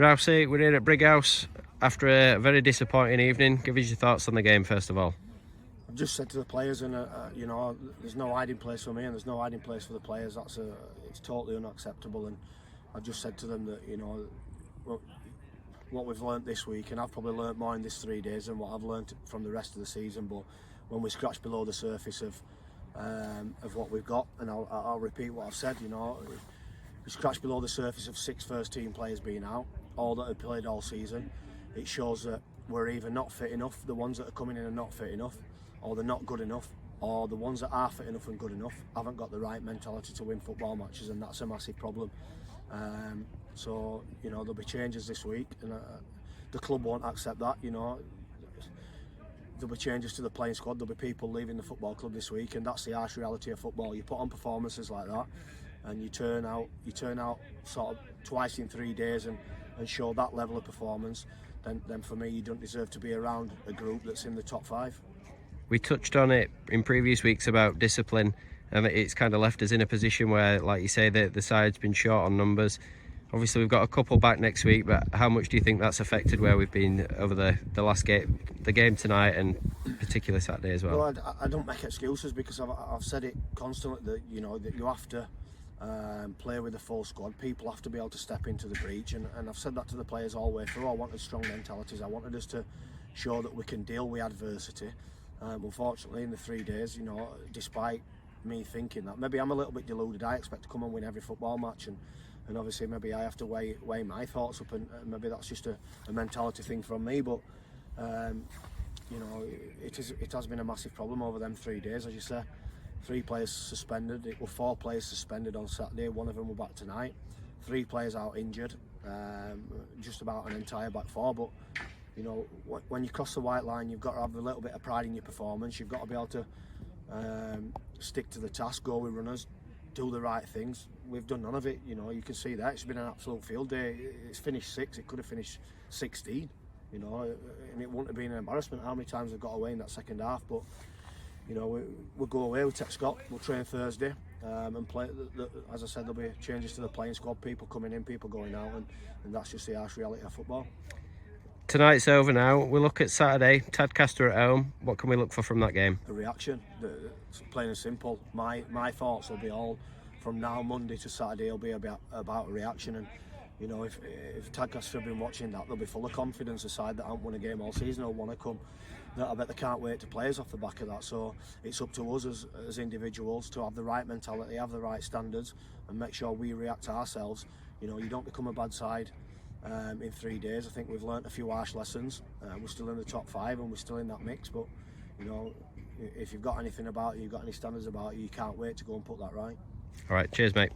Rousey, we're here at Brighouse after a very disappointing evening. Give us your thoughts on the game first of all. I've just said to the players, and there's no hiding place for me, and there's no hiding place for the players. It's totally unacceptable, and I've just said to them that what we've learnt this week, and I've probably learnt more in this 3 days than what I've learnt from the rest of the season. But when we scratch below the surface of what we've got, and I'll repeat what I've said, we scratch below the surface of 6 first team players being out, all that have played all season. It shows that we're either not fit enough, the ones that are coming in are not fit enough, or they're not good enough, or the ones that are fit enough and good enough haven't got the right mentality to win football matches, and that's a massive problem. So there'll be changes this week, and the club won't accept that. There'll be changes to the playing squad. There'll be people leaving the football club this week, and that's the harsh reality of football. You put on performances like that, and you turn out sort of twice in 3 days and show that level of performance. Then for me, you don't deserve to be around a group that's in the top 5. We touched on it in previous weeks about discipline, and it's kind of left us in a position where, like you say, the side's been short on numbers. Obviously, we've got a couple back next week, but how much do you think that's affected where we've been over the last game, the game tonight, and particularly Saturday as well? Well, I don't make excuses, because I've said it constantly that that you have to play with a full squad. People have to be able to step into the breach, and I've said that to the players all the way through. I wanted strong mentalities. I wanted us to show that we can deal with adversity. Unfortunately, in the 3 days, despite me thinking that, maybe I'm a little bit deluded. I expect to come and win every football match, and obviously maybe I have to weigh my thoughts up, and maybe that's just a mentality thing from me. But it has been a massive problem over them 3 days, as you say. 3 players suspended. It were 4 players suspended on Saturday. One of them were back tonight. 3 players out injured. Just about an entire back 4. But when you cross the white line, you've got to have a little bit of pride in your performance. You've got to be able to stick to the task, go with runners, do the right things. We've done none of it. You can see that it's been an absolute field day. It's finished 6. It could have finished 16. And it wouldn't have been an embarrassment how many times they've got away in that second half. But we'll go away, we'll take Scott, we'll train Thursday, and play. As I said, there'll be changes to the playing squad, people coming in, people going out, and that's just the harsh reality of football. Tonight's over now. We look at Saturday, Tadcaster at home. What can we look for from that game? A reaction, it's plain and simple. My thoughts will be all from now Monday to Saturday will be about a reaction, and if Tadcaster have been watching that, they'll be full of confidence. A side that haven't won a game all season will want to come. I bet they can't wait to play us off the back of that. So it's up to us as individuals to have the right mentality, have the right standards, and make sure we react to ourselves. You don't become a bad side in 3 days. I think we've learnt a few harsh lessons. We're still in the top 5 and we're still in that mix. But if you've got anything about you, you've got any standards about you, you can't wait to go and put that right. All right, cheers, mate.